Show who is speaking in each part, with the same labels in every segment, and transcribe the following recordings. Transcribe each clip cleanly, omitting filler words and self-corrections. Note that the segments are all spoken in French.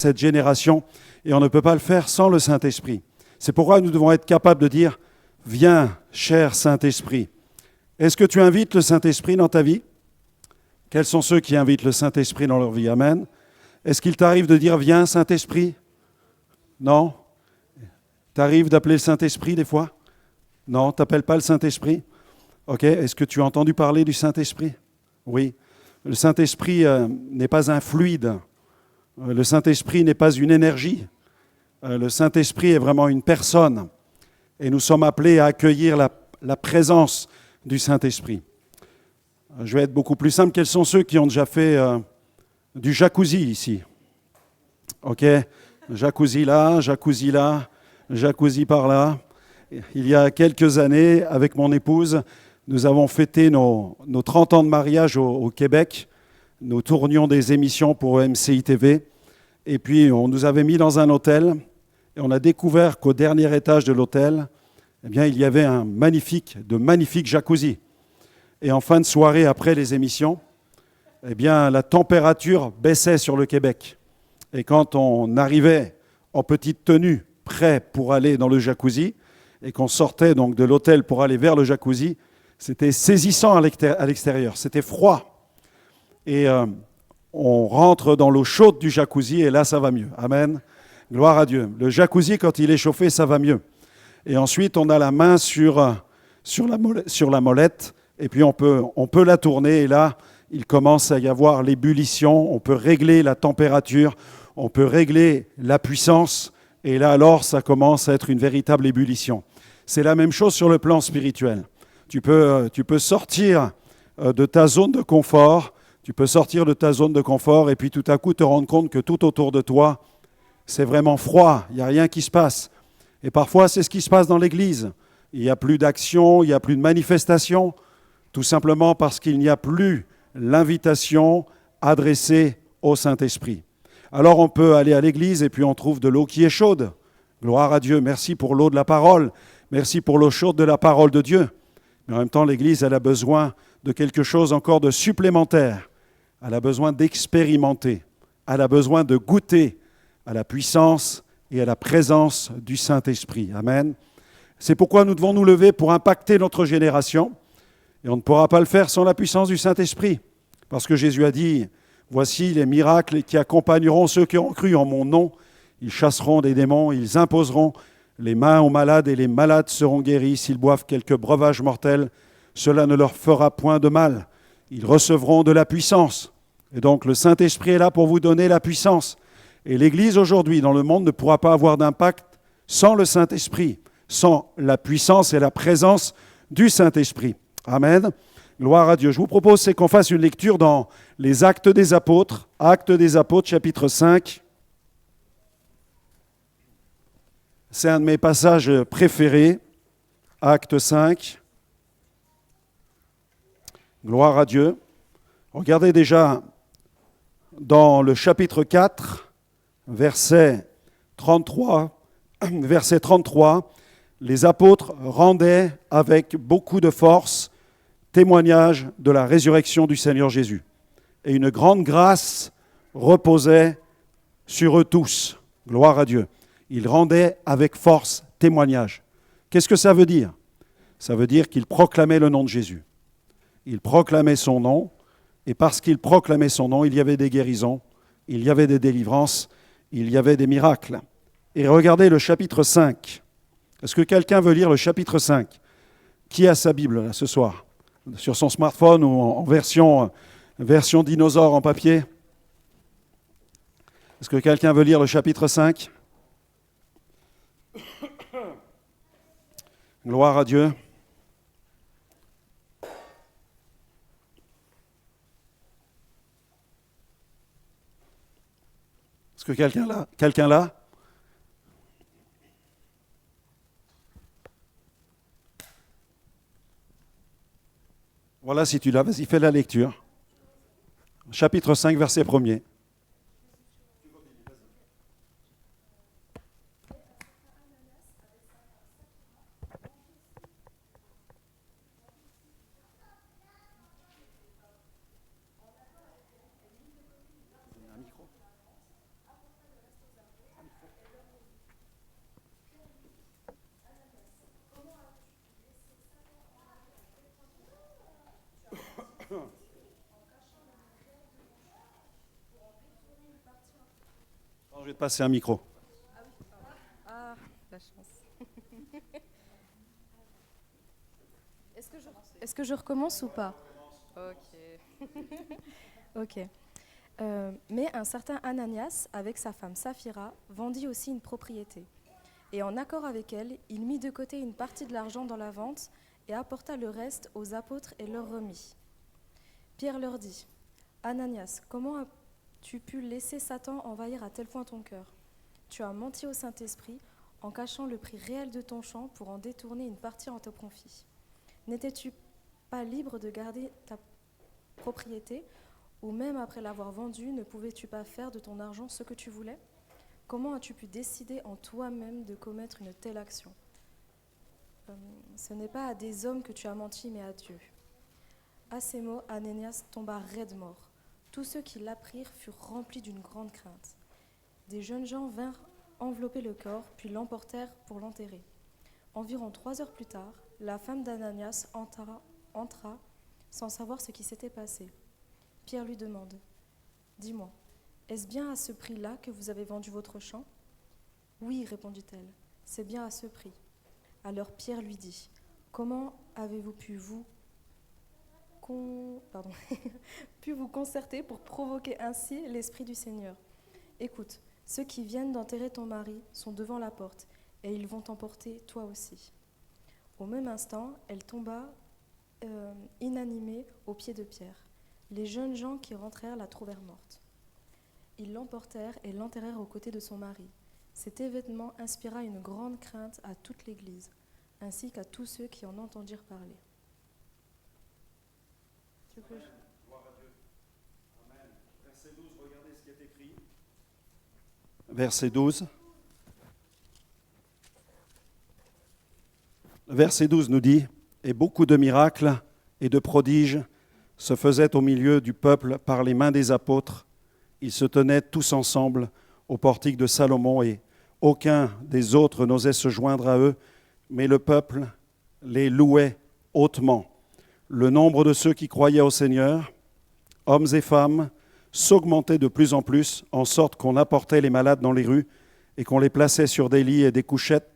Speaker 1: cette génération et on ne peut pas le faire sans le Saint-Esprit. C'est pourquoi nous devons être capables de dire « Viens, cher Saint-Esprit ». Est-ce que tu invites le Saint-Esprit dans ta vie? Quels sont ceux qui invitent le Saint-Esprit dans leur vie? Amen. Est-ce qu'il t'arrive de dire « Viens, Saint-Esprit » ? Non? T'arrives d'appeler le Saint-Esprit des fois? Non, tu n'appelles pas le Saint-Esprit? Ok. Est-ce que tu as entendu parler du Saint-Esprit? Oui. Le Saint-Esprit n'est pas un fluide. Le Saint-Esprit n'est pas une énergie. Le Saint-Esprit est vraiment une personne. Et nous sommes appelés à accueillir la présence du Saint-Esprit. Je vais être beaucoup plus simple. Quels sont ceux qui ont déjà fait du jacuzzi ici? Ok. Jacuzzi là, jacuzzi par là. Il y a quelques années, avec mon épouse, nous avons fêté nos 30 ans de mariage au Québec. Nous tournions des émissions pour MCI TV. Et puis, on nous avait mis dans un hôtel. Et on a découvert qu'au dernier étage de l'hôtel, eh bien, il y avait de magnifiques jacuzzi. Et en fin de soirée, après les émissions, eh bien, la température baissait sur le Québec. Et quand on arrivait en petite tenue, prêt pour aller dans le jacuzzi, et qu'on sortait donc de l'hôtel pour aller vers le jacuzzi, c'était saisissant à l'extérieur, c'était froid. Et on rentre dans l'eau chaude du jacuzzi et là, ça va mieux. Amen. Gloire à Dieu. Le jacuzzi, quand il est chauffé, ça va mieux. Et ensuite, on a la main sur la molette et puis on peut la tourner et là, il commence à y avoir l'ébullition, on peut régler la température, on peut régler la puissance et là, alors, ça commence à être une véritable ébullition. C'est la même chose sur le plan spirituel. Tu peux sortir de ta zone de confort, et puis tout à coup te rendre compte que tout autour de toi, c'est vraiment froid, il n'y a rien qui se passe. Et parfois, c'est ce qui se passe dans l'Église. Il n'y a plus d'action, il n'y a plus de manifestation, tout simplement parce qu'il n'y a plus l'invitation adressée au Saint-Esprit. Alors on peut aller à l'Église et puis on trouve de l'eau qui est chaude. Gloire à Dieu, merci pour l'eau de la parole, merci pour l'eau chaude de la parole de Dieu. Mais en même temps, l'Église, elle a besoin de quelque chose encore de supplémentaire. Elle a besoin d'expérimenter, elle a besoin de goûter à la puissance et à la présence du Saint-Esprit. Amen. C'est pourquoi nous devons nous lever pour impacter notre génération. Et on ne pourra pas le faire sans la puissance du Saint-Esprit. Parce que Jésus a dit, voici les miracles qui accompagneront ceux qui ont cru en mon nom. Ils chasseront des démons, ils imposeront les mains aux malades et les malades seront guéris. S'ils boivent quelques breuvages mortels, cela ne leur fera point de mal. Ils recevront de la puissance. Et donc le Saint-Esprit est là pour vous donner la puissance. Et l'Église aujourd'hui dans le monde ne pourra pas avoir d'impact sans le Saint-Esprit, sans la puissance et la présence du Saint-Esprit. Amen. Gloire à Dieu. Je vous propose qu'on fasse une lecture dans les Actes des Apôtres, chapitre 5. C'est un de mes passages préférés, Acte 5. Gloire à Dieu. Regardez déjà dans le chapitre 4, verset 33, les apôtres rendaient avec beaucoup de force témoignage de la résurrection du Seigneur Jésus. Et une grande grâce reposait sur eux tous. Gloire à Dieu. Ils rendaient avec force témoignage. Qu'est-ce que ça veut dire? Ça veut dire qu'ils proclamaient le nom de Jésus. Ils proclamaient son nom, et parce qu'ils proclamaient son nom, il y avait des guérisons, il y avait des délivrances, il y avait des miracles. Et regardez le chapitre 5. Est-ce que quelqu'un veut lire le chapitre 5? Qui a sa Bible là, ce soir? Sur son smartphone ou en version dinosaure en papier? Est-ce que quelqu'un veut lire le chapitre 5? Gloire à Dieu. Est-ce que quelqu'un là? Voilà, si tu l'as, vas-y, fais la lecture. Chapitre 5, verset 1er. Je vais te passer un micro.
Speaker 2: Ah, la chance. Est-ce que je recommence ou pas? Ok. Ok. Mais un certain Ananias, avec sa femme Saphira, vendit aussi une propriété. Et en accord avec elle, il mit de côté une partie de l'argent dans la vente et apporta le reste aux apôtres et leur remit. Pierre leur dit, « Ananias, comment as-tu pu laisser Satan envahir à tel point ton cœur? Tu as menti au Saint-Esprit en cachant le prix réel de ton champ pour en détourner une partie en te profit. N'étais-tu pas libre de garder ta propriété, ou même après l'avoir vendue, ne pouvais-tu pas faire de ton argent ce que tu voulais? Comment as-tu pu décider en toi-même de commettre une telle action? Ce n'est pas à des hommes que tu as menti, mais à Dieu. » À ces mots, Ananias tomba raide mort. Tous ceux qui l'apprirent furent remplis d'une grande crainte. Des jeunes gens vinrent envelopper le corps, puis l'emportèrent pour l'enterrer. Environ 3 heures plus tard, la femme d'Ananias entra sans savoir ce qui s'était passé. Pierre lui demande, « Dis-moi, est-ce bien à ce prix-là que vous avez vendu votre champ? » « Oui, répondit-elle, c'est bien à ce prix. » Alors Pierre lui dit, « Comment avez-vous pu vous concerter pour provoquer ainsi l'Esprit du Seigneur? Écoute, ceux qui viennent d'enterrer ton mari sont devant la porte, et ils vont t'emporter toi aussi. » Au même instant, elle tomba inanimée aux pieds de Pierre. Les jeunes gens qui rentrèrent la trouvèrent morte. Ils l'emportèrent et l'enterrèrent aux côtés de son mari. Cet événement inspira une grande crainte à toute l'Église, ainsi qu'à tous ceux qui en entendirent parler.
Speaker 1: Gloire à Dieu. Amen. Verset 12, regardez ce qui est écrit. Verset 12. Verset 12 nous dit, « Et beaucoup de miracles et de prodiges se faisaient au milieu du peuple par les mains des apôtres. Ils se tenaient tous ensemble au portique de Salomon et aucun des autres n'osait se joindre à eux, mais le peuple les louait hautement. Le nombre de ceux qui croyaient au Seigneur, hommes et femmes, s'augmentait de plus en plus, en sorte qu'on apportait les malades dans les rues et qu'on les plaçait sur des lits et des couchettes,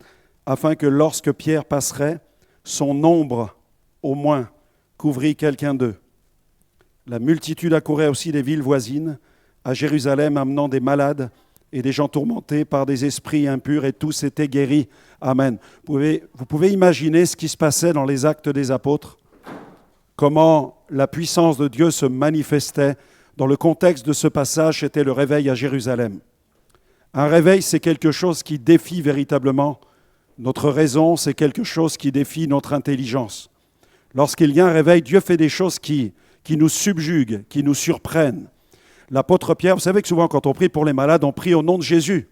Speaker 1: afin que lorsque Pierre passerait, son ombre, au moins, couvrit quelqu'un d'eux. La multitude accourait aussi des villes voisines, à Jérusalem, amenant des malades et des gens tourmentés par des esprits impurs, et tous étaient guéris. Amen. Vous pouvez imaginer ce qui se passait dans les Actes des Apôtres, comment la puissance de Dieu se manifestait. Dans le contexte de ce passage, c'était le réveil à Jérusalem. Un réveil, c'est quelque chose qui défie véritablement notre raison, c'est quelque chose qui défie notre intelligence. Lorsqu'il y a un réveil, Dieu fait des choses qui nous subjuguent, qui nous surprennent. L'apôtre Pierre, vous savez que souvent quand on prie pour les malades, on prie au nom de Jésus.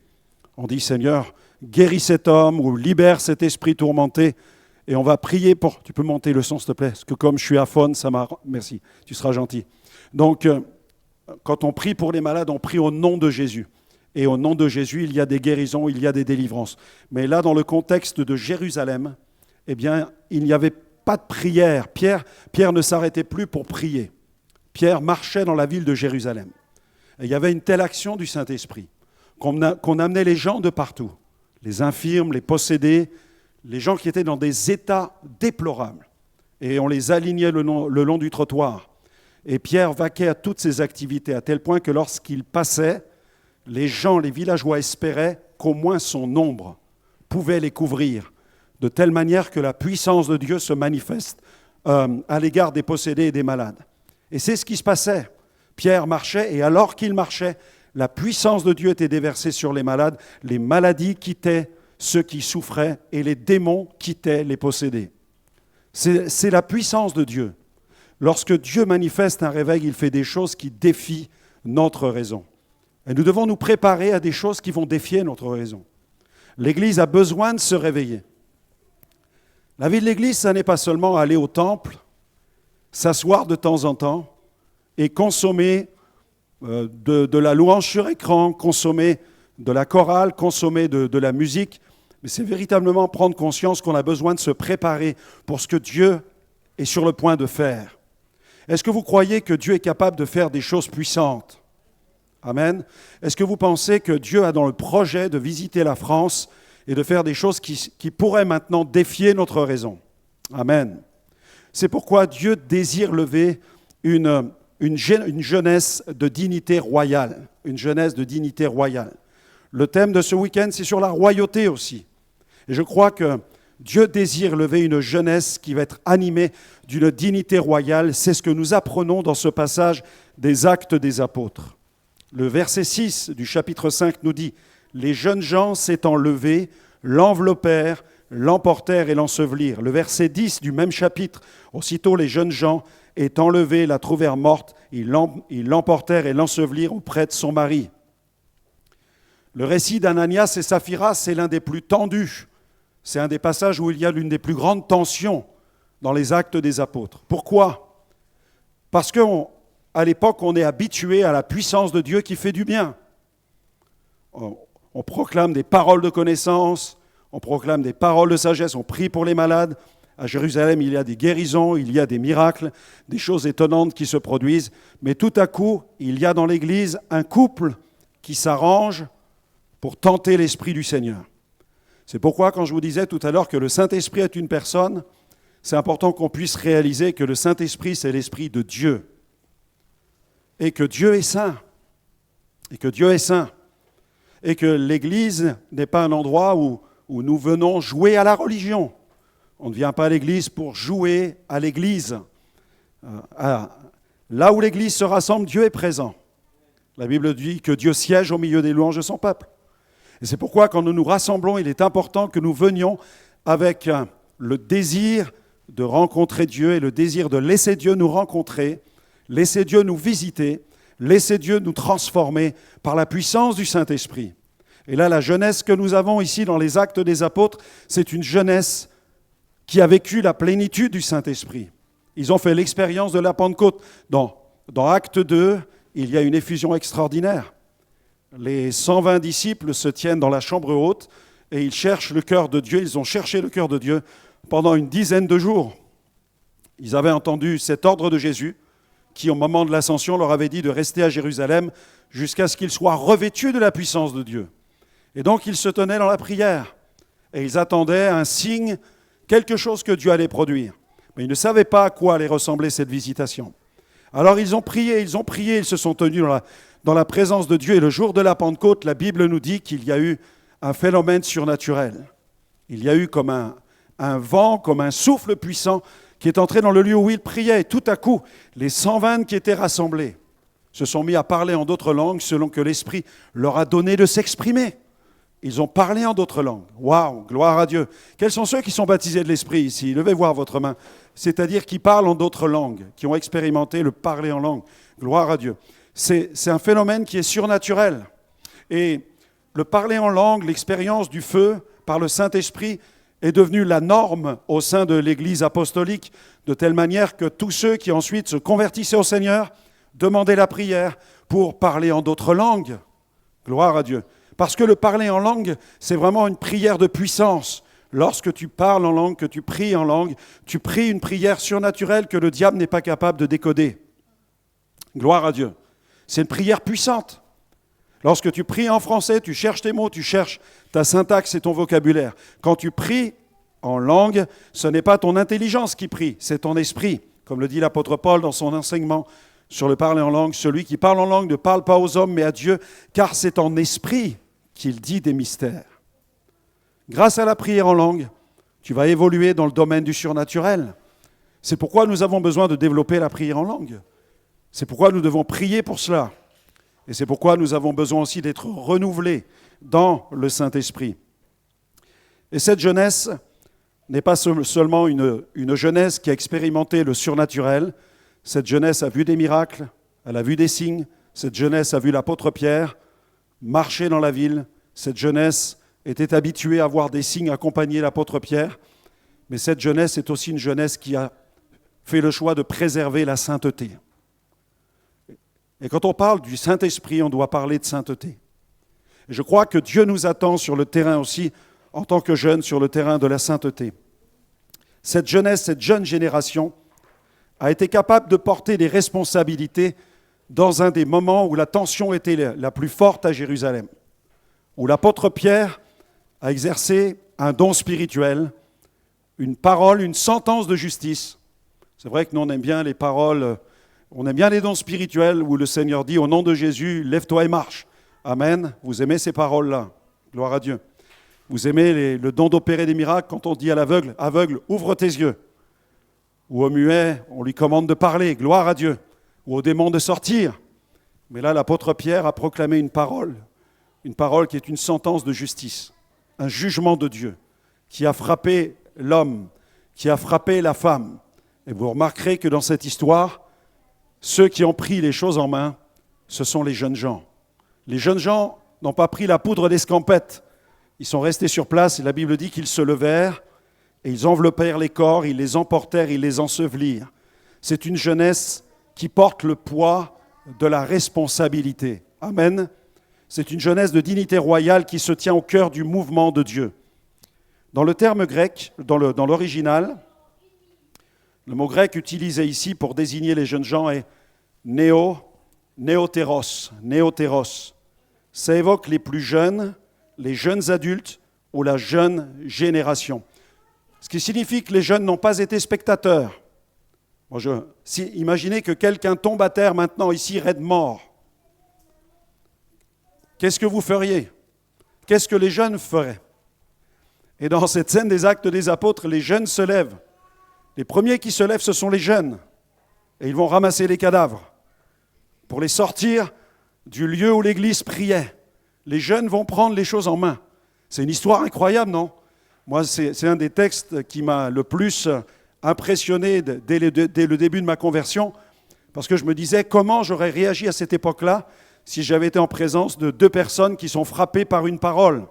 Speaker 1: On dit, Seigneur, guéris cet homme ou libère cet esprit tourmenté. Et on va prier pour... Tu peux monter le son, s'il te plaît? Parce que comme je suis aphone, ça m'a... Merci, tu seras gentil. Donc, quand on prie pour les malades, on prie au nom de Jésus. Et au nom de Jésus, il y a des guérisons, il y a des délivrances. Mais là, dans le contexte de Jérusalem, eh bien, il n'y avait pas de prière. Pierre ne s'arrêtait plus pour prier. Pierre marchait dans la ville de Jérusalem. Et il y avait une telle action du Saint-Esprit qu'on amenait les gens de partout, les infirmes, les possédés, les gens qui étaient dans des états déplorables. Et on les alignait le long du trottoir. Et Pierre vaquait à toutes ces activités, à tel point que lorsqu'il passait, les gens, les villageois espéraient qu'au moins son ombre pouvait les couvrir, de telle manière que la puissance de Dieu se manifeste à l'égard des possédés et des malades. Et c'est ce qui se passait. Pierre marchait, et alors qu'il marchait, la puissance de Dieu était déversée sur les malades, les maladies quittaient ceux qui souffraient, et les démons quittaient les possédés. C'est la puissance de Dieu. Lorsque Dieu manifeste un réveil, il fait des choses qui défient notre raison. Et nous devons nous préparer à des choses qui vont défier notre raison. L'Église a besoin de se réveiller. La vie de l'Église, ça n'est pas seulement aller au temple, s'asseoir de temps en temps et consommer de la louange sur écran, consommer de la chorale, consommer de la musique, mais c'est véritablement prendre conscience qu'on a besoin de se préparer pour ce que Dieu est sur le point de faire. Est-ce que vous croyez que Dieu est capable de faire des choses puissantes? Amen. Est-ce que vous pensez que Dieu a dans le projet de visiter la France et de faire des choses qui pourraient maintenant défier notre raison? Amen. C'est pourquoi Dieu désire lever une jeunesse de dignité royale. Une jeunesse de dignité royale. Le thème de ce week-end, c'est sur la royauté aussi. Et je crois que Dieu désire lever une jeunesse qui va être animée d'une dignité royale. C'est ce que nous apprenons dans ce passage des Actes des Apôtres. Le verset 6 du chapitre 5 nous dit « Les jeunes gens s'étant levés, l'enveloppèrent, l'emportèrent et l'ensevelirent. » Le verset 10 du même chapitre, « Aussitôt les jeunes gens étant levés, la trouvèrent morte, ils l'emportèrent et l'ensevelirent auprès de son mari. » Le récit d'Ananias et Saphira, c'est l'un des plus tendus. C'est un des passages où il y a l'une des plus grandes tensions dans les Actes des Apôtres. Pourquoi? Parce qu'à l'époque, on est habitué à la puissance de Dieu qui fait du bien. On proclame des paroles de connaissance, on proclame des paroles de sagesse, on prie pour les malades. À Jérusalem, il y a des guérisons, il y a des miracles, des choses étonnantes qui se produisent. Mais tout à coup, il y a dans l'Église un couple qui s'arrange pour tenter l'Esprit du Seigneur. C'est pourquoi, quand je vous disais tout à l'heure que le Saint-Esprit est une personne, c'est important qu'on puisse réaliser que le Saint-Esprit, c'est l'Esprit de Dieu. Et que Dieu est saint. Et que Dieu est saint. Et que l'Église n'est pas un endroit où nous venons jouer à la religion. On ne vient pas à l'Église pour jouer à l'Église. Là où l'Église se rassemble, Dieu est présent. La Bible dit que Dieu siège au milieu des louanges de son peuple. Et c'est pourquoi, quand nous nous rassemblons, il est important que nous venions avec le désir de rencontrer Dieu et le désir de laisser Dieu nous rencontrer, laisser Dieu nous visiter, laisser Dieu nous transformer par la puissance du Saint-Esprit. Et là, la jeunesse que nous avons ici dans les Actes des Apôtres, c'est une jeunesse qui a vécu la plénitude du Saint-Esprit. Ils ont fait l'expérience de la Pentecôte. Dans Acte 2, il y a une effusion extraordinaire. Les 120 disciples se tiennent dans la chambre haute et ils cherchent le cœur de Dieu. Ils ont cherché le cœur de Dieu pendant une dizaine de jours. Ils avaient entendu cet ordre de Jésus qui, au moment de l'ascension, leur avait dit de rester à Jérusalem jusqu'à ce qu'ils soient revêtus de la puissance de Dieu. Et donc, ils se tenaient dans la prière et ils attendaient un signe, quelque chose que Dieu allait produire. Mais ils ne savaient pas à quoi allait ressembler cette visitation. Alors, ils ont prié, ils se sont tenus dans la présence de Dieu. Et le jour de la Pentecôte, la Bible nous dit qu'il y a eu un phénomène surnaturel. Il y a eu comme un vent, comme un souffle puissant qui est entré dans le lieu où ils priaient. Et tout à coup, les 120 qui étaient rassemblés se sont mis à parler en d'autres langues selon que l'Esprit leur a donné de s'exprimer. Ils ont parlé en d'autres langues. Waouh, gloire à Dieu. Quels sont ceux qui sont baptisés de l'Esprit ici? Levez voir votre main. C'est-à-dire qui parlent en d'autres langues, qui ont expérimenté le parler en langue. Gloire à Dieu. C'est un phénomène qui est surnaturel. Et le parler en langue, l'expérience du feu par le Saint-Esprit est devenue la norme au sein de l'Église apostolique, de telle manière que tous ceux qui ensuite se convertissaient au Seigneur demandaient la prière pour parler en d'autres langues. Gloire à Dieu. Parce que le parler en langue, c'est vraiment une prière de puissance. Lorsque tu parles en langue, que tu pries en langue, tu pries une prière surnaturelle que le diable n'est pas capable de décoder. Gloire à Dieu. C'est une prière puissante. Lorsque tu pries en français, tu cherches tes mots, tu cherches ta syntaxe et ton vocabulaire. Quand tu pries en langue, ce n'est pas ton intelligence qui prie, c'est ton esprit. Comme le dit l'apôtre Paul dans son enseignement sur le parler en langue, celui qui parle en langue ne parle pas aux hommes mais à Dieu, car c'est en esprit qu'il dit des mystères. Grâce à la prière en langue, tu vas évoluer dans le domaine du surnaturel. C'est pourquoi nous avons besoin de développer la prière en langue. C'est pourquoi nous devons prier pour cela. Et c'est pourquoi nous avons besoin aussi d'être renouvelés dans le Saint-Esprit. Et cette jeunesse n'est pas seulement une jeunesse qui a expérimenté le surnaturel. Cette jeunesse a vu des miracles, elle a vu des signes. Cette jeunesse a vu l'apôtre Pierre marcher dans la ville. Cette jeunesse était habituée à voir des signes accompagner l'apôtre Pierre. Mais cette jeunesse est aussi une jeunesse qui a fait le choix de préserver la sainteté. Et quand on parle du Saint-Esprit, on doit parler de sainteté. Et je crois que Dieu nous attend sur le terrain aussi, en tant que jeunes, sur le terrain de la sainteté. Cette jeunesse, cette jeune génération a été capable de porter des responsabilités dans un des moments où la tension était la plus forte à Jérusalem, où l'apôtre Pierre a exercé un don spirituel, une parole, une sentence de justice. C'est vrai que nous, on aime bien les paroles, on aime bien les dons spirituels où le Seigneur dit « Au nom de Jésus, lève-toi et marche ». Amen. Vous aimez ces paroles-là. Gloire à Dieu. Vous aimez le don d'opérer des miracles quand on dit à l'aveugle « Aveugle, ouvre tes yeux ». Ou au muet, on lui commande de parler. Gloire à Dieu. Ou au démon de sortir. Mais là, l'apôtre Pierre a proclamé une parole qui est une sentence de justice, un jugement de Dieu qui a frappé l'homme, qui a frappé la femme. Et vous remarquerez que dans cette histoire, ceux qui ont pris les choses en main, ce sont les jeunes gens. Les jeunes gens n'ont pas pris la poudre d'escampette. Ils sont restés sur place et la Bible dit qu'ils se levèrent et ils enveloppèrent les corps, ils les emportèrent, ils les ensevelirent. C'est une jeunesse qui porte le poids de la responsabilité. Amen. C'est une jeunesse de dignité royale qui se tient au cœur du mouvement de Dieu. Dans le terme grec, dans l'original, le mot grec utilisé ici pour désigner les jeunes gens est néotéros. Ça évoque les plus jeunes, les jeunes adultes ou la jeune génération. Ce qui signifie que les jeunes n'ont pas été spectateurs. Imaginez que quelqu'un tombe à terre maintenant ici, raide mort. Qu'est-ce que vous feriez? Qu'est-ce que les jeunes feraient? Et dans cette scène des Actes des Apôtres, les jeunes se lèvent. Les premiers qui se lèvent, ce sont les jeunes. Et ils vont ramasser les cadavres pour les sortir du lieu où l'Église priait. Les jeunes vont prendre les choses en main. C'est une histoire incroyable, non? Moi, c'est un des textes qui m'a le plus impressionné dès le début de ma conversion, parce que je me disais comment j'aurais réagi à cette époque-là si j'avais été en présence de deux personnes qui sont frappées par une parole.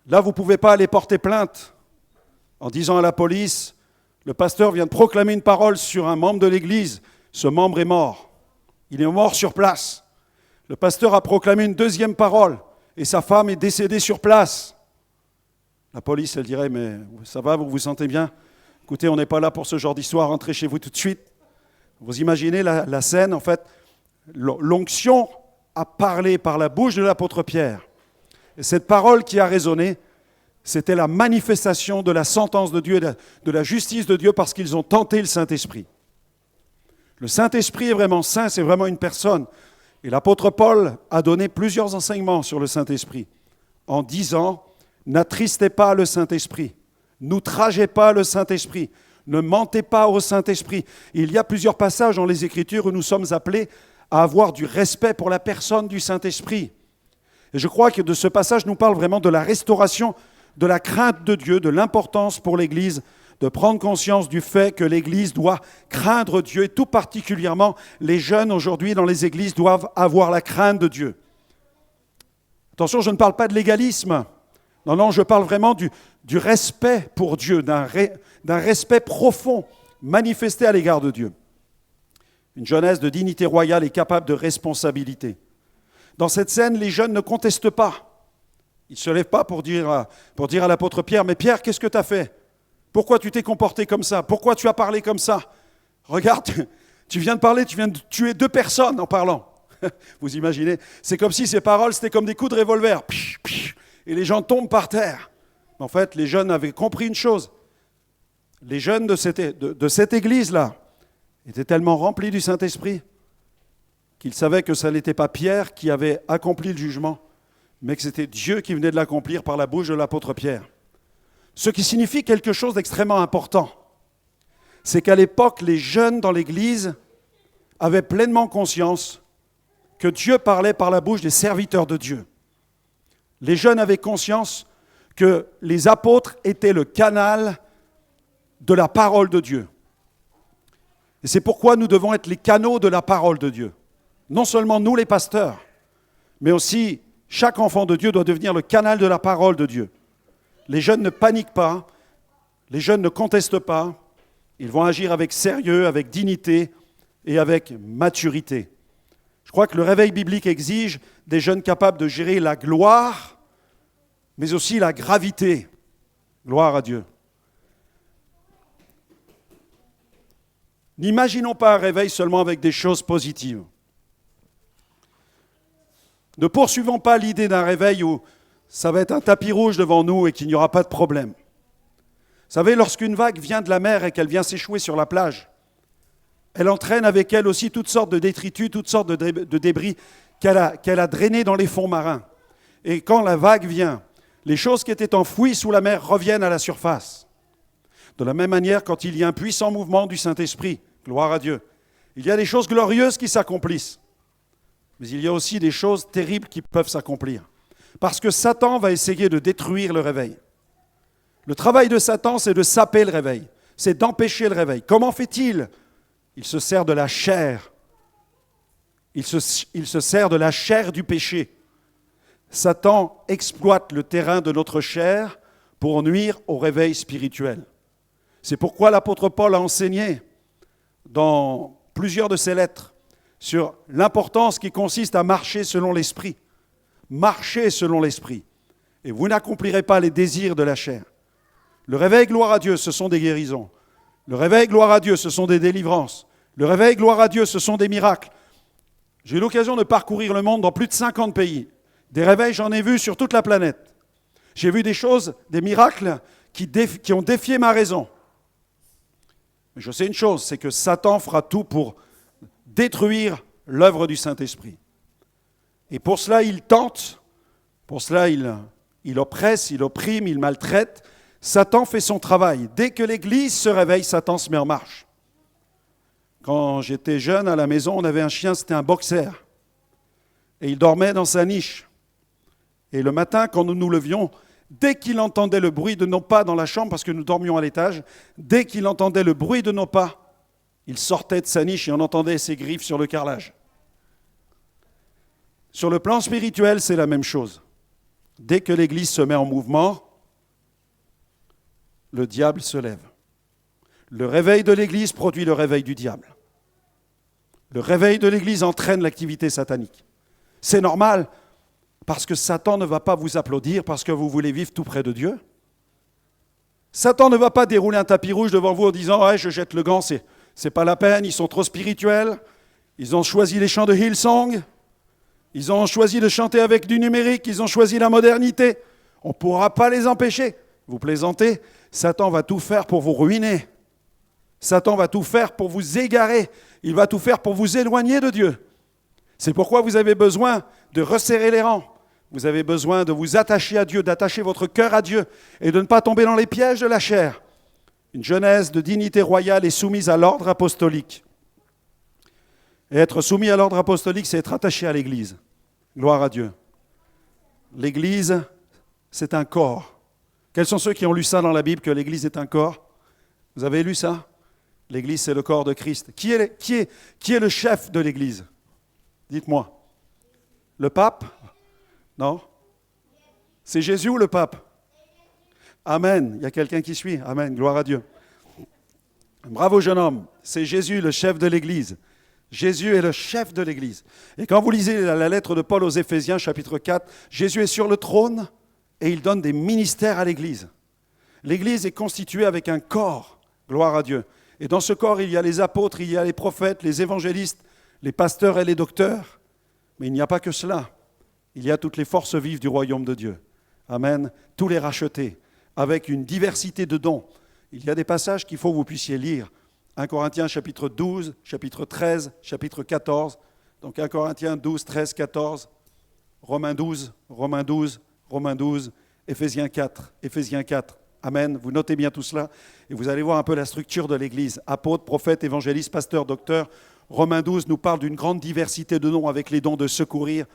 Speaker 1: Là, vous ne pouvez pas aller porter plainte en disant à la police, le pasteur vient de proclamer une parole sur un membre de l'Église, ce membre est mort. Il est mort sur place. Le pasteur a proclamé une deuxième parole et sa femme est décédée sur place. La police, elle dirait, mais ça va, vous vous sentez bien? Écoutez, on n'est pas là pour ce genre d'histoire, rentrez chez vous tout de suite. Vous imaginez la scène, en fait, l'onction a parlé par la bouche de l'apôtre Pierre. Et cette parole qui a résonné, c'était la manifestation de la sentence de Dieu, de la justice de Dieu, parce qu'ils ont tenté le Saint-Esprit. Le Saint-Esprit est vraiment saint, c'est vraiment une personne. Et l'apôtre Paul a donné plusieurs enseignements sur le Saint-Esprit, en disant, n'attristez pas le Saint-Esprit, n'outragez pas le Saint-Esprit, ne mentez pas au Saint-Esprit. Il y a plusieurs passages dans les Écritures où nous sommes appelés à avoir du respect pour la personne du Saint-Esprit. Et je crois que de ce passage nous parle vraiment de la restauration, de la crainte de Dieu, de l'importance pour l'Église de prendre conscience du fait que l'Église doit craindre Dieu, et tout particulièrement les jeunes aujourd'hui dans les églises doivent avoir la crainte de Dieu. Attention, je ne parle pas de légalisme. Non, je parle vraiment du respect pour Dieu, d'un respect profond manifesté à l'égard de Dieu. Une jeunesse de dignité royale est capable de responsabilité. Dans cette scène, les jeunes ne contestent pas. Ils ne se lèvent pas pour dire à l'apôtre Pierre, « Mais Pierre, qu'est-ce que tu as fait? Pourquoi tu t'es comporté comme ça? Pourquoi tu as parlé comme ça? Regarde, tu viens de parler, tu viens de tuer 2 personnes en parlant. » Vous imaginez? C'est comme si ces paroles, c'était comme des coups de revolver. Et les gens tombent par terre. En fait, les jeunes avaient compris une chose. Les jeunes de cette église-là étaient tellement remplis du Saint-Esprit qu'ils savaient que ça n'était pas Pierre qui avait accompli le jugement, mais que c'était Dieu qui venait de l'accomplir par la bouche de l'apôtre Pierre. Ce qui signifie quelque chose d'extrêmement important. C'est qu'à l'époque, les jeunes dans l'Église avaient pleinement conscience que Dieu parlait par la bouche des serviteurs de Dieu. Les jeunes avaient conscience que les apôtres étaient le canal de la parole de Dieu. Et c'est pourquoi nous devons être les canaux de la parole de Dieu. Non seulement nous les pasteurs, mais aussi chaque enfant de Dieu doit devenir le canal de la parole de Dieu. Les jeunes ne paniquent pas, les jeunes ne contestent pas, ils vont agir avec sérieux, avec dignité et avec maturité. Je crois que le réveil biblique exige des jeunes capables de gérer la gloire, mais aussi la gravité. Gloire à Dieu. N'imaginons pas un réveil seulement avec des choses positives. Ne poursuivons pas l'idée d'un réveil où ça va être un tapis rouge devant nous et qu'il n'y aura pas de problème. Vous savez, lorsqu'une vague vient de la mer et qu'elle vient s'échouer sur la plage, elle entraîne avec elle aussi toutes sortes de détritus, toutes sortes de débris qu'elle a drainés dans les fonds marins. Et quand la vague vient, les choses qui étaient enfouies sous la mer reviennent à la surface. De la même manière, quand il y a un puissant mouvement du Saint-Esprit, gloire à Dieu, il y a des choses glorieuses qui s'accomplissent. Mais il y a aussi des choses terribles qui peuvent s'accomplir. Parce que Satan va essayer de détruire le réveil. Le travail de Satan, c'est de saper le réveil, c'est d'empêcher le réveil. Comment fait-il ? Il se sert de la chair. Il se sert de la chair du péché. Satan exploite le terrain de notre chair pour nuire au réveil spirituel. C'est pourquoi l'apôtre Paul a enseigné dans plusieurs de ses lettres sur l'importance qui consiste à marcher selon l'esprit. Marchez selon l'esprit, et vous n'accomplirez pas les désirs de la chair. Le réveil, gloire à Dieu, ce sont des guérisons. Le réveil, gloire à Dieu, ce sont des délivrances. Le réveil, gloire à Dieu, ce sont des miracles. J'ai eu l'occasion de parcourir le monde dans plus de 50 pays. Des réveils, j'en ai vu sur toute la planète. J'ai vu des choses, des miracles qui ont défié ma raison. Mais je sais une chose, c'est que Satan fera tout pour détruire l'œuvre du Saint-Esprit. Et pour cela, il tente, pour cela, il oppresse, il opprime, il maltraite. Satan fait son travail. Dès que l'Église se réveille, Satan se met en marche. Quand j'étais jeune, à la maison, on avait un chien, c'était un boxer. Et il dormait dans sa niche. Et le matin, quand nous nous levions, dès qu'il entendait le bruit de nos pas dans la chambre, parce que nous dormions à l'étage, dès qu'il entendait le bruit de nos pas, il sortait de sa niche et on entendait ses griffes sur le carrelage. Sur le plan spirituel, c'est la même chose. Dès que l'Église se met en mouvement, le diable se lève. Le réveil de l'Église produit le réveil du diable. Le réveil de l'Église entraîne l'activité satanique. C'est normal, parce que Satan ne va pas vous applaudir parce que vous voulez vivre tout près de Dieu. Satan ne va pas dérouler un tapis rouge devant vous en disant « Ouais, je jette le gant, c'est pas la peine, ils sont trop spirituels, ils ont choisi les chants de Hillsong, ils ont choisi de chanter avec du numérique, ils ont choisi la modernité. On ne pourra pas les empêcher. » Vous plaisantez ? Satan va tout faire pour vous ruiner. Satan va tout faire pour vous égarer. Il va tout faire pour vous éloigner de Dieu. C'est pourquoi vous avez besoin de resserrer les rangs. Vous avez besoin de vous attacher à Dieu, d'attacher votre cœur à Dieu et de ne pas tomber dans les pièges de la chair. Une jeunesse de dignité royale est soumise à l'ordre apostolique. Et être soumis à l'ordre apostolique, c'est être attaché à l'Église. Gloire à Dieu. L'Église, c'est un corps. Quels sont ceux qui ont lu ça dans la Bible, que l'Église est un corps ? Vous avez lu ça ? L'Église, c'est le corps de Christ. Qui est le chef de l'Église ? Dites-moi. Le pape ? Non ? C'est Jésus ou le pape ? Amen. Il y a quelqu'un qui suit. Amen. Gloire à Dieu. Bravo jeune homme. C'est Jésus, le chef de l'Église. Jésus est le chef de l'Église. Et quand vous lisez la lettre de Paul aux Éphésiens, chapitre 4, Jésus est sur le trône et il donne des ministères à l'Église. L'Église est constituée avec un corps. Gloire à Dieu. Et dans ce corps, il y a les apôtres, il y a les prophètes, les évangélistes, les pasteurs et les docteurs. Mais il n'y a pas que cela. Il y a toutes les forces vives du royaume de Dieu. Amen. Tous les rachetés, avec une diversité de dons. Il y a des passages qu'il faut que vous puissiez lire. 1 Corinthiens chapitre 12, chapitre 13, chapitre 14. Donc 1 Corinthiens 12, 13, 14. Romains 12, Romains 12, Romains 12. Éphésiens 4, Éphésiens 4. Amen. Vous notez bien tout cela et vous allez voir un peu la structure de l'Église. Apôtres, prophètes, évangélistes, pasteurs, docteurs. Romains 12 nous parle d'une grande diversité de dons avec les dons de secourir.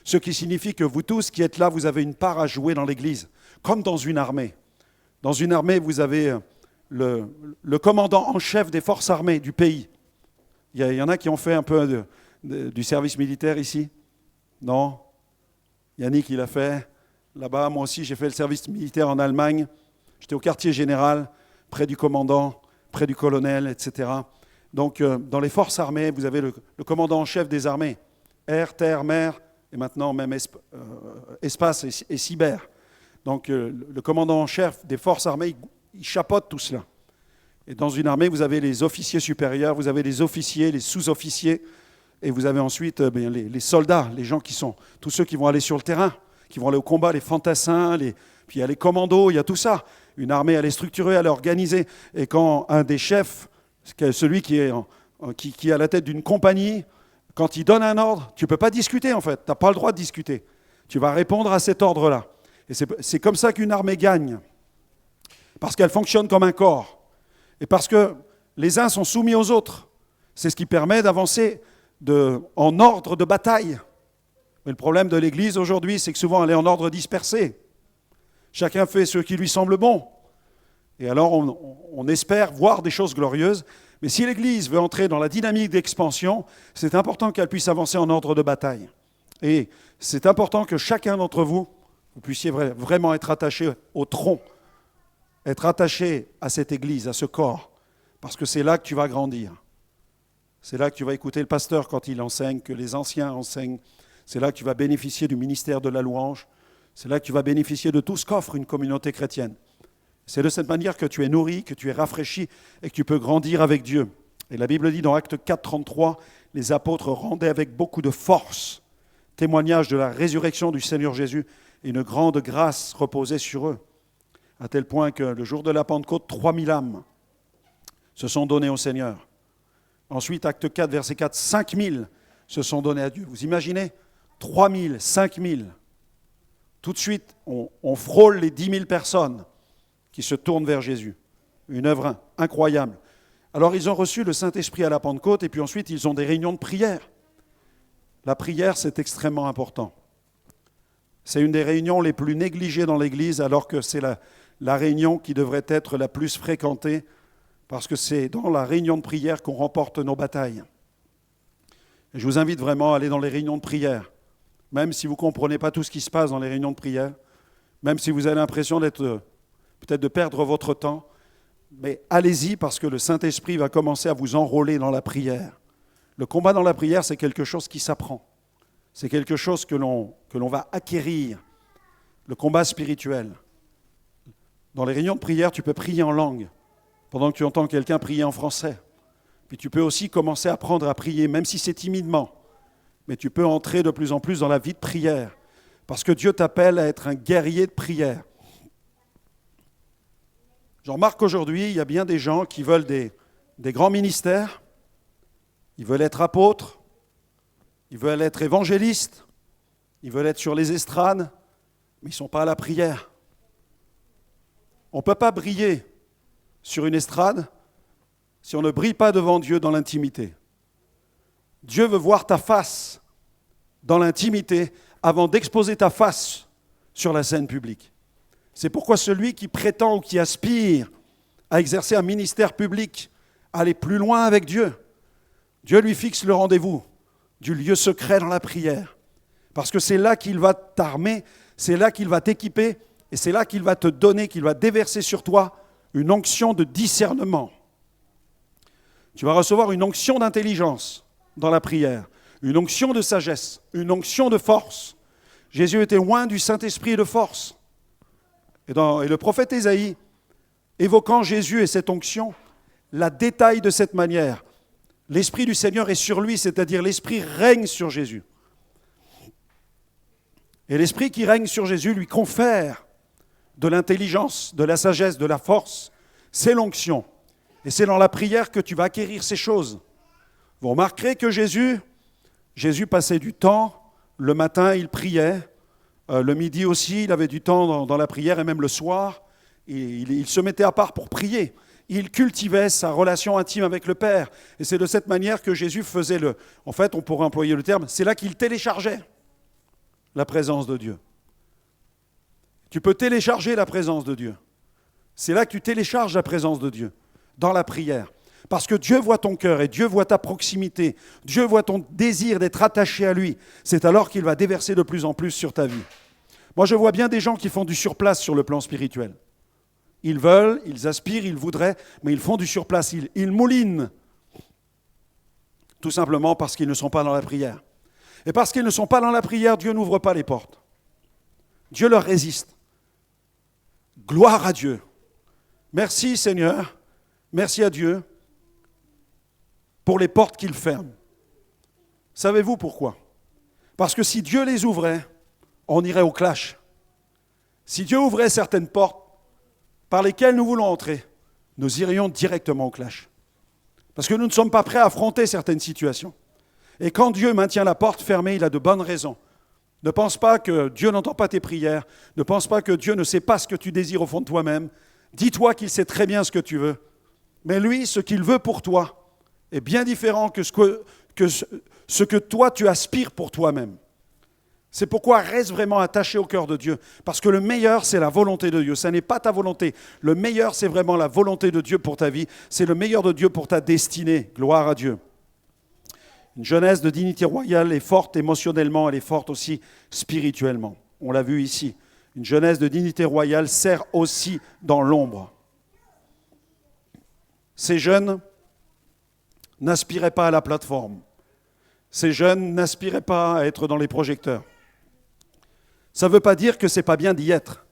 Speaker 1: Ce qui signifie que vous tous qui êtes là, vous avez une part à jouer dans l'Église. Comme dans une armée. Dans une armée, vous avez le commandant en chef des forces armées du pays. Il y en a qui ont fait un peu du service militaire ici. Non ? Yannick, il a fait. Là-bas, moi aussi, j'ai fait le service militaire en Allemagne. J'étais au quartier général, près du commandant, près du colonel, etc. Donc, dans les forces armées, vous avez le commandant en chef des armées. Air, terre, mer, et maintenant même espace et cyber. Donc, le commandant en chef des forces armées, il chapeaute tout cela. Et dans une armée, vous avez les officiers supérieurs, vous avez les officiers, les sous-officiers, et vous avez ensuite les soldats, les gens qui sont, tous ceux qui vont aller sur le terrain, qui vont aller au combat, les fantassins, puis il y a les commandos, il y a tout ça. Une armée, elle est structurée, elle est organisée. Et quand un des chefs, celui qui est à la tête d'une compagnie, quand il donne un ordre, tu ne peux pas discuter en fait, tu n'as pas le droit de discuter. Tu vas répondre à cet ordre-là. Et c'est comme ça qu'une armée gagne, parce qu'elle fonctionne comme un corps. Et parce que les uns sont soumis aux autres. C'est ce qui permet d'avancer en ordre de bataille. Mais le problème de l'Église aujourd'hui, c'est que souvent elle est en ordre dispersé. Chacun fait ce qui lui semble bon. Et alors on espère voir des choses glorieuses. Mais si l'Église veut entrer dans la dynamique d'expansion, c'est important qu'elle puisse avancer en ordre de bataille. Et c'est important que chacun d'entre vous, vous puissiez vraiment être attaché au tronc, être attaché à cette Église, à ce corps, parce que c'est là que tu vas grandir. C'est là que tu vas écouter le pasteur quand il enseigne, que les anciens enseignent. C'est là que tu vas bénéficier du ministère de la louange. C'est là que tu vas bénéficier de tout ce qu'offre une communauté chrétienne. C'est de cette manière que tu es nourri, que tu es rafraîchi et que tu peux grandir avec Dieu. Et la Bible dit dans Actes 4, 33, les apôtres rendaient avec beaucoup de force témoignage de la résurrection du Seigneur Jésus et une grande grâce reposait sur eux. À tel point que le jour de la Pentecôte, 3000 âmes se sont données au Seigneur. Ensuite, acte 4, verset 4, 5000 se sont donnés à Dieu. Vous imaginez 3000, 5000. Tout de suite, on frôle les 10 000 personnes qui se tournent vers Jésus. Une œuvre incroyable. Alors, ils ont reçu le Saint-Esprit à la Pentecôte et puis ensuite, ils ont des réunions de prière. La prière, c'est extrêmement important. C'est une des réunions les plus négligées dans l'Église alors que c'est la réunion qui devrait être la plus fréquentée parce que c'est dans la réunion de prière qu'on remporte nos batailles. Et je vous invite vraiment à aller dans les réunions de prière, même si vous ne comprenez pas tout ce qui se passe dans les réunions de prière, même si vous avez l'impression peut-être de perdre votre temps, mais allez-y parce que le Saint-Esprit va commencer à vous enrôler dans la prière. Le combat dans la prière, c'est quelque chose qui s'apprend. C'est quelque chose que l'on va acquérir, le combat spirituel. Dans les réunions de prière, tu peux prier en langue, pendant que tu entends quelqu'un prier en français. Puis tu peux aussi commencer à apprendre à prier, même si c'est timidement. Mais tu peux entrer de plus en plus dans la vie de prière, parce que Dieu t'appelle à être un guerrier de prière. Je remarque qu'aujourd'hui, il y a bien des gens qui veulent des grands ministères, ils veulent être apôtres, ils veulent être évangélistes, ils veulent être sur les estrades, mais ils ne sont pas à la prière. On ne peut pas briller sur une estrade si on ne brille pas devant Dieu dans l'intimité. Dieu veut voir ta face dans l'intimité avant d'exposer ta face sur la scène publique. C'est pourquoi celui qui prétend ou qui aspire à exercer un ministère public, à aller plus loin avec Dieu, Dieu lui fixe le rendez-vous du lieu secret dans la prière. Parce que c'est là qu'il va t'armer, c'est là qu'il va t'équiper, et c'est là qu'il va te donner, qu'il va déverser sur toi une onction de discernement. Tu vas recevoir une onction d'intelligence dans la prière, une onction de sagesse, une onction de force. Jésus était loin du Saint-Esprit et de force. Et le prophète Ésaïe, évoquant Jésus et cette onction, la détaille de cette manière. L'Esprit du Seigneur est sur lui, c'est-à-dire l'Esprit règne sur Jésus. Et l'Esprit qui règne sur Jésus lui confère de l'intelligence, de la sagesse, de la force. C'est l'onction. Et c'est dans la prière que tu vas acquérir ces choses. Vous remarquerez que Jésus passait du temps, le matin il priait, le midi aussi il avait du temps dans la prière et même le soir, il se mettait à part pour prier. Il cultivait sa relation intime avec le Père. Et c'est de cette manière que Jésus faisait en fait, on pourrait employer le terme, c'est là qu'il téléchargeait la présence de Dieu. Tu peux télécharger la présence de Dieu. C'est là que tu télécharges la présence de Dieu, dans la prière. Parce que Dieu voit ton cœur et Dieu voit ta proximité. Dieu voit ton désir d'être attaché à lui. C'est alors qu'il va déverser de plus en plus sur ta vie. Moi, je vois bien des gens qui font du surplace sur le plan spirituel. Ils veulent, ils aspirent, ils voudraient, mais ils font du surplace, ils moulinent. Tout simplement parce qu'ils ne sont pas dans la prière. Et parce qu'ils ne sont pas dans la prière, Dieu n'ouvre pas les portes. Dieu leur résiste. Gloire à Dieu. Merci Seigneur. Merci à Dieu pour les portes qu'il ferme. Savez-vous pourquoi? Parce que si Dieu les ouvrait, on irait au clash. Si Dieu ouvrait certaines portes par lesquelles nous voulons entrer, nous irions directement au clash. Parce que nous ne sommes pas prêts à affronter certaines situations. Et quand Dieu maintient la porte fermée, il a de bonnes raisons. Ne pense pas que Dieu n'entend pas tes prières. Ne pense pas que Dieu ne sait pas ce que tu désires au fond de toi-même. Dis-toi qu'il sait très bien ce que tu veux. Mais lui, ce qu'il veut pour toi est bien différent que ce que toi tu aspires pour toi-même. C'est pourquoi reste vraiment attaché au cœur de Dieu. Parce que le meilleur, c'est la volonté de Dieu. Ce n'est pas ta volonté. Le meilleur, c'est vraiment la volonté de Dieu pour ta vie. C'est le meilleur de Dieu pour ta destinée. Gloire à Dieu. Une jeunesse de dignité royale est forte émotionnellement, elle est forte aussi spirituellement. On l'a vu ici. Une jeunesse de dignité royale sert aussi dans l'ombre. Ces jeunes n'aspiraient pas à la plateforme. Ces jeunes n'aspiraient pas à être dans les projecteurs. Ça ne veut pas dire que ce n'est pas bien d'y être.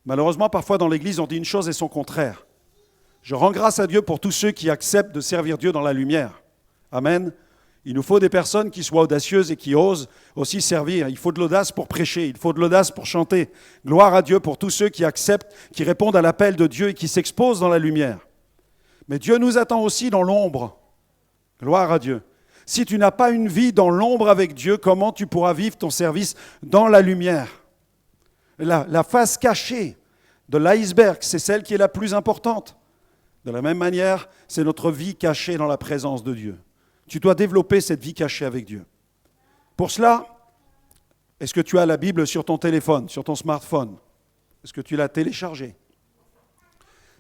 Speaker 1: Malheureusement, parfois dans l'Église, on dit une chose et son contraire. Je rends grâce à Dieu pour tous ceux qui acceptent de servir Dieu dans la lumière. Amen. Il nous faut des personnes qui soient audacieuses et qui osent aussi servir. Il faut de l'audace pour prêcher, il faut de l'audace pour chanter. Gloire à Dieu pour tous ceux qui acceptent, qui répondent à l'appel de Dieu et qui s'exposent dans la lumière. Mais Dieu nous attend aussi dans l'ombre. Gloire à Dieu. Si tu n'as pas une vie dans l'ombre avec Dieu, comment tu pourras vivre ton service dans la lumière? La face cachée de l'iceberg, c'est celle qui est la plus importante. De la même manière, c'est notre vie cachée dans la présence de Dieu. Tu dois développer cette vie cachée avec Dieu. Pour cela, est-ce que tu as la Bible sur ton téléphone, sur ton smartphone? Est-ce que tu l'as téléchargée?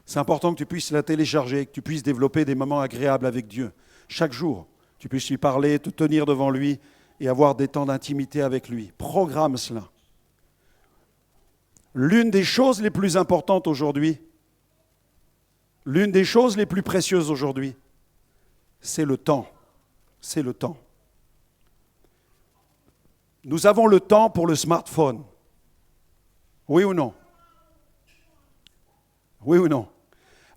Speaker 1: C'est important que tu puisses la télécharger, que tu puisses développer des moments agréables avec Dieu. Chaque jour, tu puisses lui parler, te tenir devant lui et avoir des temps d'intimité avec lui. Programme cela. L'une des choses les plus importantes aujourd'hui, l'une des choses les plus précieuses aujourd'hui, c'est le temps. C'est le temps. Nous avons le temps pour le smartphone. Oui ou non? Oui ou non?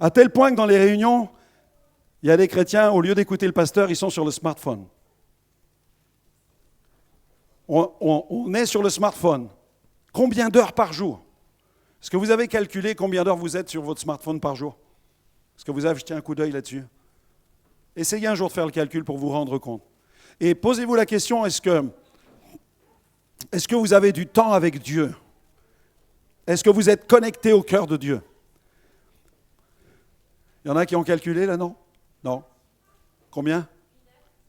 Speaker 1: À tel point que dans les réunions, il y a des chrétiens, au lieu d'écouter le pasteur, ils sont sur le smartphone. On est sur le smartphone. Combien d'heures par jour? Est-ce que vous avez calculé combien d'heures vous êtes sur votre smartphone par jour? Est-ce que vous avez jeté un coup d'œil là-dessus? Essayez un jour de faire le calcul pour vous rendre compte. Et posez-vous la question, est-ce que vous avez du temps avec Dieu? Est-ce que vous êtes connecté au cœur de Dieu? Il y en a qui ont calculé là, non? Non. Combien?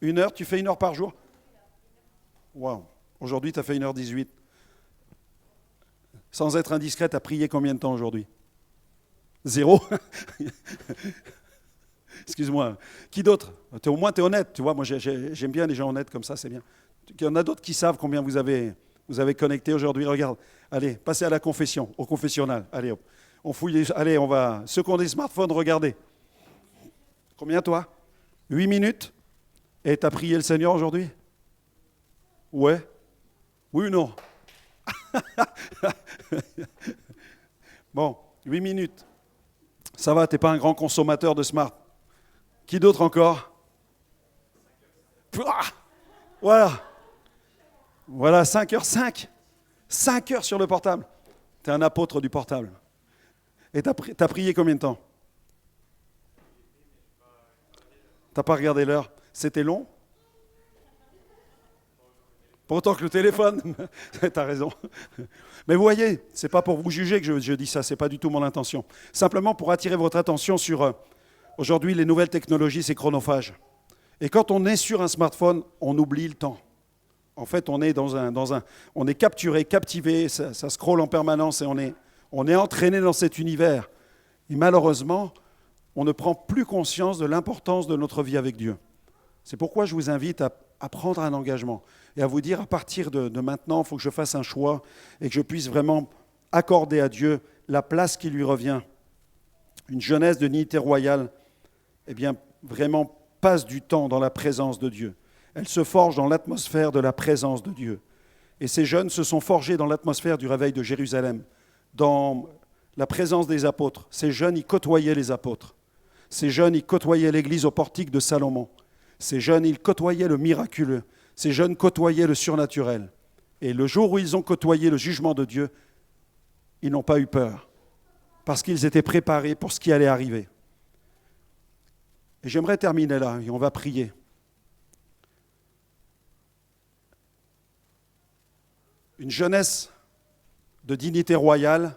Speaker 1: 1 heure? Tu fais 1 heure par jour? Waouh. Aujourd'hui, tu as fait 1h18. Sans être indiscret, tu as prié combien de temps aujourd'hui? 0. Excuse-moi. Qui d'autre? Au moins, tu es honnête. Tu vois, moi, j'aime bien les gens honnêtes comme ça, c'est bien. Il y en a d'autres qui savent combien vous avez connecté aujourd'hui. Regarde, allez, passez à la confession, au confessionnal. Allez, hop. On fouille. Allez, on va. Ceux qui ont des smartphones, regardez. Combien, toi? 8 minutes? Et tu as prié le Seigneur aujourd'hui? Ouais. Oui ou non? Bon, 8 minutes. Ça va, tu n'es pas un grand consommateur de smart. Qui d'autre encore? Voilà. Voilà, 5h05. 5 heures sur le portable. Tu es un apôtre du portable. Et tu as prié combien de temps? Tu n'as pas regardé l'heure. C'était long? Pas autant que le téléphone. Tu as raison. Mais vous voyez, ce n'est pas pour vous juger que je dis ça, ce n'est pas du tout mon intention. Simplement pour attirer votre attention sur, aujourd'hui, les nouvelles technologies, c'est chronophage. Et quand on est sur un smartphone, on oublie le temps. En fait, on est on est capturé, captivé, ça scrolle en permanence et on est entraîné dans cet univers. Et malheureusement, on ne prend plus conscience de l'importance de notre vie avec Dieu. C'est pourquoi je vous invite à prendre un engagement et à vous dire à partir de maintenant, il faut que je fasse un choix et que je puisse vraiment accorder à Dieu la place qui lui revient. Une jeunesse de dignité royale, eh bien, vraiment passe du temps dans la présence de Dieu. Elle se forge dans l'atmosphère de la présence de Dieu. Et ces jeunes se sont forgés dans l'atmosphère du réveil de Jérusalem, dans la présence des apôtres. Ces jeunes, ils côtoyaient les apôtres. Ces jeunes, ils côtoyaient l'église au portique de Salomon. Ces jeunes, ils côtoyaient le miraculeux. Ces jeunes côtoyaient le surnaturel. Et le jour où ils ont côtoyé le jugement de Dieu, ils n'ont pas eu peur, parce qu'ils étaient préparés pour ce qui allait arriver. Et j'aimerais terminer là, et on va prier. Une jeunesse de dignité royale,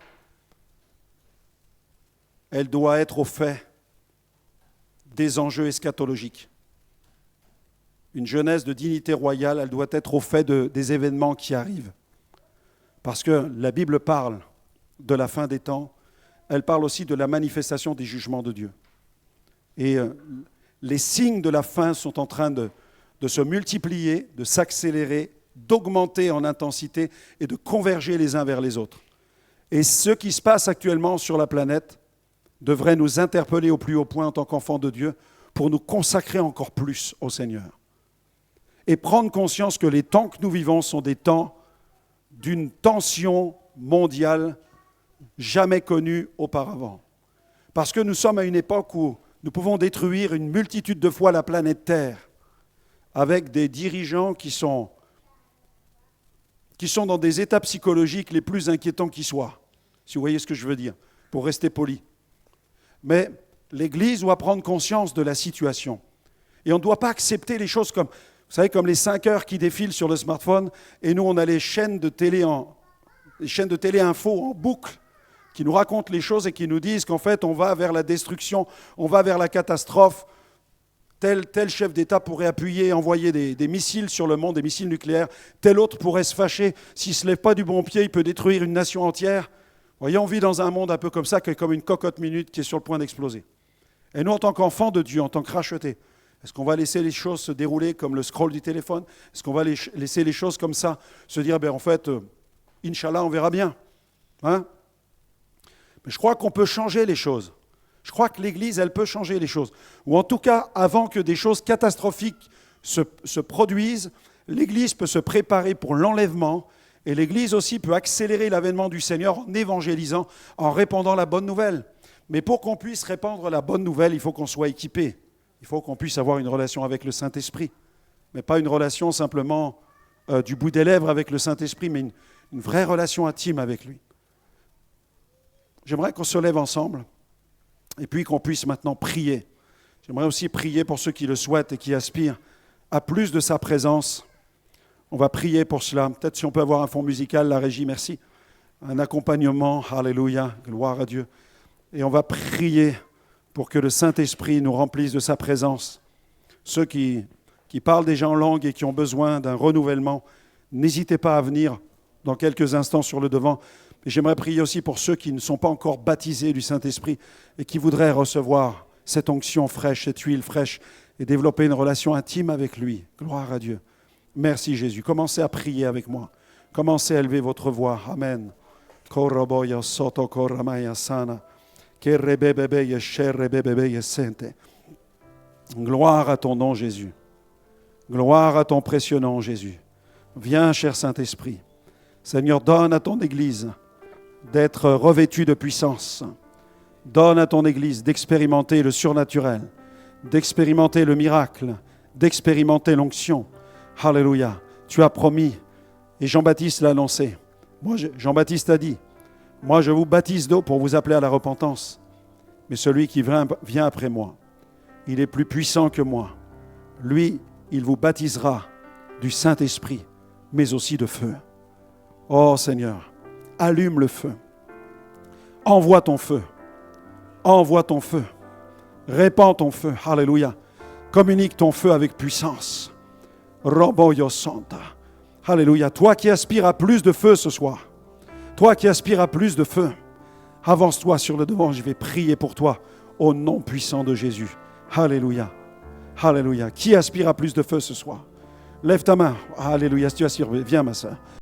Speaker 1: elle doit être au fait des enjeux eschatologiques. Une jeunesse de dignité royale, elle doit être au fait des événements qui arrivent. Parce que la Bible parle de la fin des temps, elle parle aussi de la manifestation des jugements de Dieu. Et les signes de la fin sont en train de se multiplier, de s'accélérer, d'augmenter en intensité et de converger les uns vers les autres. Et ce qui se passe actuellement sur la planète devrait nous interpeller au plus haut point en tant qu'enfants de Dieu pour nous consacrer encore plus au Seigneur. Et prendre conscience que les temps que nous vivons sont des temps d'une tension mondiale jamais connue auparavant. Parce que nous sommes à une époque où nous pouvons détruire une multitude de fois la planète Terre avec des dirigeants qui sont dans des états psychologiques les plus inquiétants qui soient, si vous voyez ce que je veux dire, pour rester poli. Mais l'Église doit prendre conscience de la situation. Et on ne doit pas accepter les choses comme, vous savez, comme les 5 heures qui défilent sur le smartphone, et nous, on a les chaînes de télé info en boucle, qui nous racontent les choses et qui nous disent qu'en fait, on va vers la destruction, on va vers la catastrophe. Tel chef d'État pourrait appuyer et envoyer des missiles sur le monde, des missiles nucléaires. Tel autre pourrait se fâcher. S'il ne se lève pas du bon pied, il peut détruire une nation entière. Vous voyez, on vit dans un monde un peu comme ça, qui est comme une cocotte minute qui est sur le point d'exploser. Et nous, en tant qu'enfants de Dieu, en tant que rachetés, est-ce qu'on va laisser les choses se dérouler comme le scroll du téléphone? Est-ce qu'on va laisser les choses comme ça, se dire, en fait, Inch'Allah, on verra bien. Hein? Mais je crois qu'on peut changer les choses. Je crois que l'Église, elle peut changer les choses. Ou en tout cas, avant que des choses catastrophiques se produisent, l'Église peut se préparer pour l'enlèvement. Et l'Église aussi peut accélérer l'avènement du Seigneur en évangélisant, en répandant la bonne nouvelle. Mais pour qu'on puisse répandre la bonne nouvelle, il faut qu'on soit équipé. Il faut qu'on puisse avoir une relation avec le Saint-Esprit. Mais pas une relation simplement du bout des lèvres avec le Saint-Esprit, mais une vraie relation intime avec lui. J'aimerais qu'on se lève ensemble et puis qu'on puisse maintenant prier. J'aimerais aussi prier pour ceux qui le souhaitent et qui aspirent à plus de sa présence. On va prier pour cela. Peut-être si on peut avoir un fond musical, la régie, merci. Un accompagnement, alléluia, gloire à Dieu. Et on va prier pour que le Saint-Esprit nous remplisse de sa présence. Ceux qui parlent déjà en langue et qui ont besoin d'un renouvellement, n'hésitez pas à venir dans quelques instants sur le devant. Et j'aimerais prier aussi pour ceux qui ne sont pas encore baptisés du Saint-Esprit et qui voudraient recevoir cette onction fraîche, cette huile fraîche et développer une relation intime avec lui. Gloire à Dieu. Merci Jésus. Commencez à prier avec moi. Commencez à élever votre voix. Amen. Gloire à ton nom, Jésus. Gloire à ton précieux nom, Jésus. Viens, cher Saint-Esprit. Seigneur, donne à ton Église d'être revêtue de puissance. Donne à ton Église d'expérimenter le surnaturel, d'expérimenter le miracle, d'expérimenter l'onction. Alléluia. Tu as promis, et Jean-Baptiste l'a annoncé. Jean-Baptiste a dit, moi je vous baptise d'eau pour vous appeler à la repentance. Mais celui qui vient après moi, il est plus puissant que moi. Lui, il vous baptisera du Saint-Esprit, mais aussi de feu. Oh Seigneur, allume le feu. Envoie ton feu. Envoie ton feu. Répands ton feu. Alléluia. Communique ton feu avec puissance. Roboyo Santa. Alléluia. Toi qui aspires à plus de feu ce soir. Toi qui aspires à plus de feu. Avance-toi sur le devant. Je vais prier pour toi au nom puissant de Jésus. Alléluia. Alléluia. Qui aspire à plus de feu ce soir? Lève ta main. Alléluia. Si tu aspires, viens ma soeur.